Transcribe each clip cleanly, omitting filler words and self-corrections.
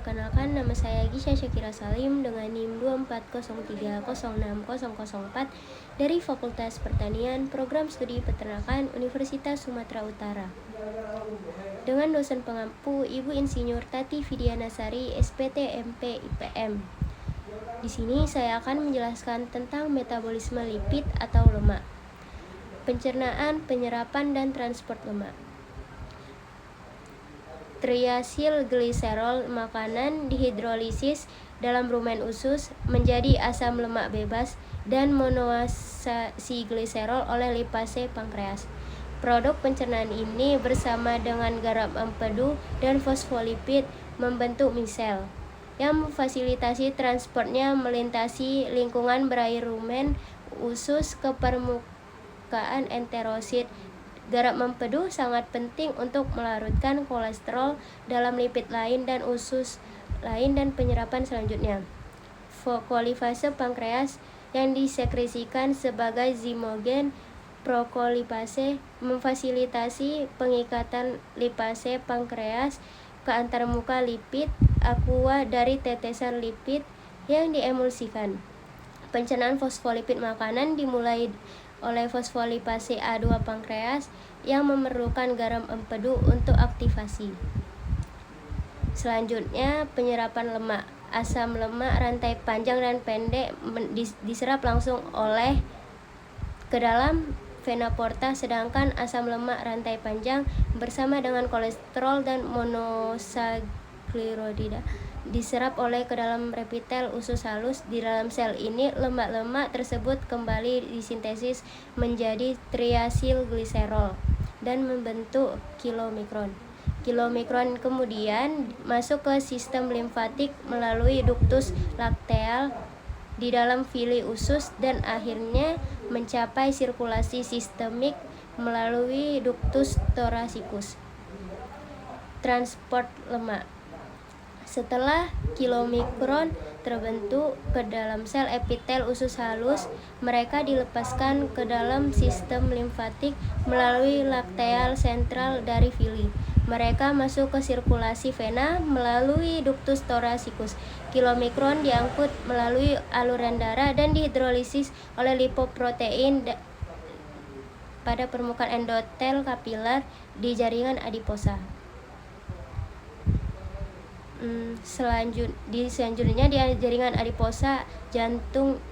Perkenalkan, nama saya Gisha Syakira Salim dengan NIM 2403060004 dari Fakultas Pertanian, Program Studi Peternakan, Universitas Sumatera Utara. Dengan dosen pengampu Ibu Insinyur Tati Fidianasari, SPT MP IPM. Di sini saya akan menjelaskan tentang metabolisme lipid atau lemak, pencernaan, penyerapan, dan transport lemak. Triasilgliserol makanan dihidrolisis dalam rumen usus menjadi asam lemak bebas dan monoasasiggliserol oleh lipase pankreas. Produk pencernaan ini bersama dengan garam empedu dan fosfolipid membentuk misel yang memfasilitasi transportnya melintasi lingkungan berair rumen usus ke permukaan enterosit. Garam empedu sangat penting untuk melarutkan kolesterol dalam lipid lain dan usus lain dan penyerapan selanjutnya. Kolifase pankreas yang disekresikan sebagai zymogen prokolipase memfasilitasi pengikatan lipase pankreas ke antarmuka lipid aqua dari tetesan lipid yang diemulsikan. Pencernaan fosfolipid makanan dimulai oleh fosfolipase A2 pankreas yang memerlukan garam empedu untuk aktivasi. Selanjutnya, penyerapan lemak. Asam lemak rantai panjang dan pendek diserap langsung oleh ke dalam vena porta, sedangkan asam lemak rantai panjang bersama dengan kolesterol dan monosakkharida diserap oleh ke dalam repitel usus halus. Di dalam sel ini, lemak-lemak tersebut kembali disintesis menjadi triasilgliserol dan membentuk kilomikron. Kilomikron kemudian masuk ke sistem limfatik melalui ductus lakteal di dalam villi usus dan akhirnya mencapai sirkulasi sistemik melalui ductus thoracicus. Transport lemak. Setelah kilomikron terbentuk ke dalam sel epitel usus halus, mereka dilepaskan ke dalam sistem limfatik melalui lakteal sentral dari villi. Mereka masuk ke sirkulasi vena melalui ductus thoracicus. Kilomikron diangkut melalui aliran darah dan dihidrolisis oleh lipoprotein pada permukaan endotel kapiler di jaringan adiposa. Selanjutnya di jaringan adiposa jantung,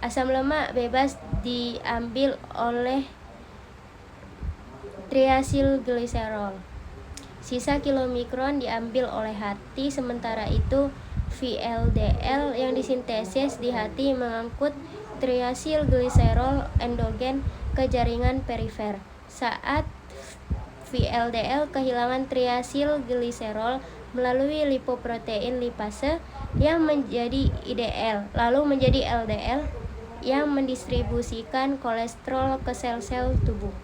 asam lemak bebas diambil oleh triasilgliserol. Sisa kilomikron diambil oleh hati, sementara itu VLDL yang disintesis di hati mengangkut triasilgliserol endogen ke jaringan perifer. Saat VLDL kehilangan triasilgliserol melalui lipoprotein lipase yang menjadi IDL, lalu menjadi LDL yang mendistribusikan kolesterol ke sel-sel tubuh.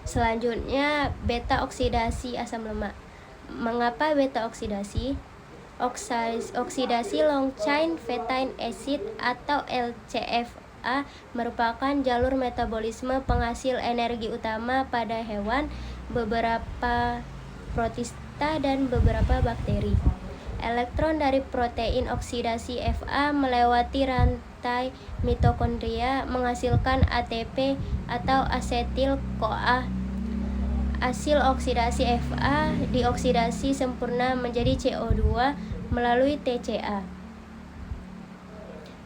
Selanjutnya, beta oksidasi asam lemak. Mengapa beta oksidasi? Oksidasi long chain fatty acid atau LCFA merupakan jalur metabolisme penghasil energi utama pada hewan, beberapa protista dan beberapa bakteri. Elektron dari protein oksidasi Fa melewati rantai mitokondria menghasilkan ATP atau asetil-CoA. Hasil oksidasi Fa dioksidasi sempurna menjadi CO2 melalui TCA,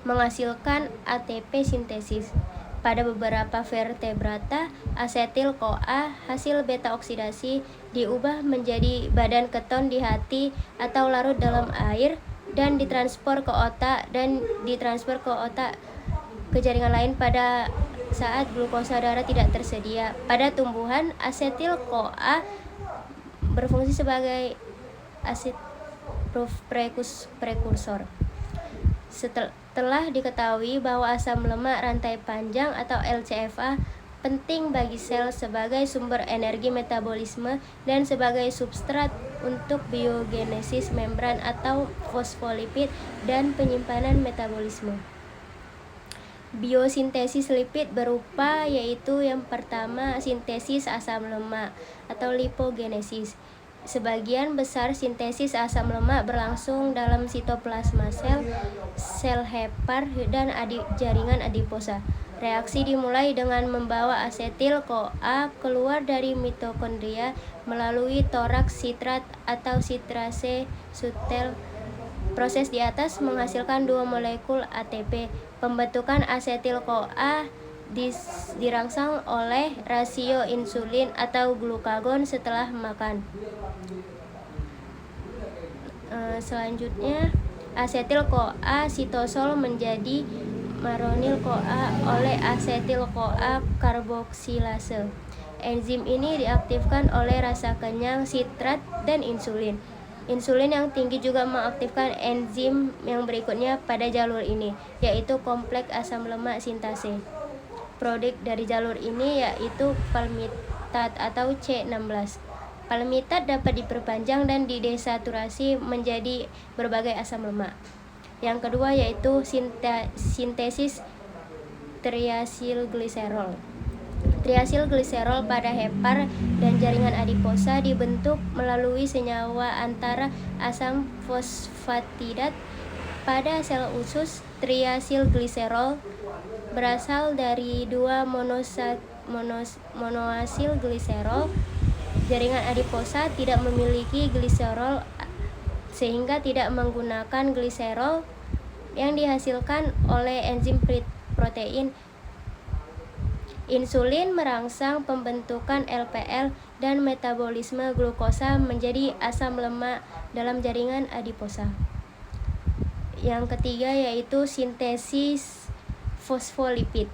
menghasilkan ATP sintesis. Pada beberapa vertebrata, asetil-CoA hasil beta oksidasi diubah menjadi badan keton di hati atau larut dalam air dan ditransfer ke otak ke jaringan lain pada saat glukosa darah tidak tersedia. Pada tumbuhan, asetil-CoA berfungsi sebagai asid prekursor. Setelah diketahui bahwa asam lemak rantai panjang atau LCFA penting bagi sel sebagai sumber energi metabolisme dan sebagai substrat untuk biogenesis membran atau fosfolipid dan penyimpanan metabolisme. Biosintesis lipid berupa yaitu yang pertama sintesis asam lemak atau lipogenesis. Sebagian besar sintesis asam lemak berlangsung dalam sitoplasma sel, sel hepar, dan jaringan adiposa. Reaksi dimulai dengan membawa asetil-CoA keluar dari mitokondria melalui toraks sitrat atau sitrase sutel. Proses di atas menghasilkan 2 molekul ATP. Pembentukan asetil-CoA dirangsang oleh rasio insulin atau glukagon setelah makan. Selanjutnya, asetil-CoA sitosol menjadi maronil-CoA oleh asetil-CoA karboksilase. Enzim ini diaktifkan oleh rasa kenyang, sitrat, dan insulin. Insulin yang tinggi juga mengaktifkan enzim yang berikutnya pada jalur ini, yaitu kompleks asam lemak sintase. Produk dari jalur ini yaitu palmitat atau C16. Palmitat dapat diperpanjang dan didesaturasi menjadi berbagai asam lemak. Yang kedua yaitu sintesis triasilgliserol. Triasilgliserol pada hepar dan jaringan adiposa dibentuk melalui senyawa antara asam fosfatidat. Pada sel usus, triasilgliserol berasal dari 2 monoasilgliserol. Jaringan adiposa tidak memiliki gliserol sehingga tidak menggunakan gliserol yang dihasilkan oleh enzim protein. Insulin merangsang pembentukan LPL dan metabolisme glukosa menjadi asam lemak dalam jaringan adiposa. Yang ketiga yaitu sintesis fosfolipid.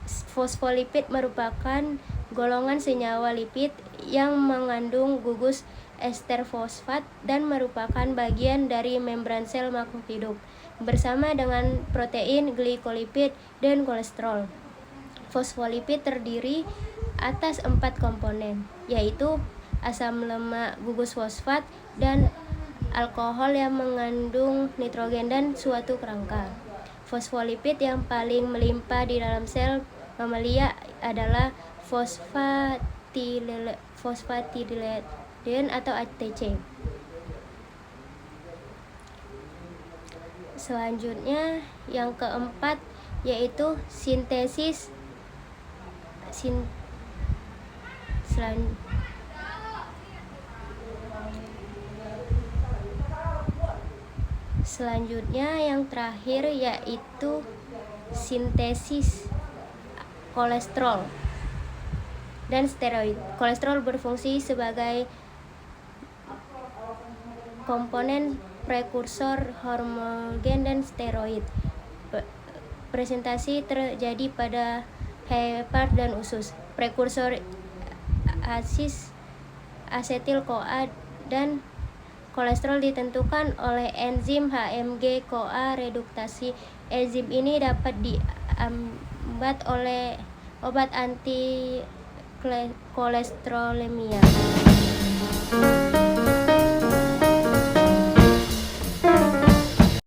Fosfolipid merupakan golongan senyawa lipid yang mengandung gugus ester fosfat dan merupakan bagian dari membran sel makhluk hidup bersama dengan protein, glikolipid, dan kolesterol. Fosfolipid terdiri atas 4 komponen, yaitu asam lemak gugus fosfat dan alkohol yang mengandung nitrogen dan suatu kerangka. Fosfolipid yang paling melimpah di dalam sel mamalia adalah fosfatidiliden atau ATC. Selanjutnya yang keempat yaitu sintesis Selanjutnya yang terakhir yaitu sintesis kolesterol dan steroid. Kolesterol berfungsi sebagai komponen prekursor hormogen dan steroid. Presentasi terjadi pada hepar dan usus. Prekursor asetil-CoA dan kolesterol ditentukan oleh enzim HMG-CoA reduktasi. Enzim ini dapat diambat oleh obat anti kolesterolemia.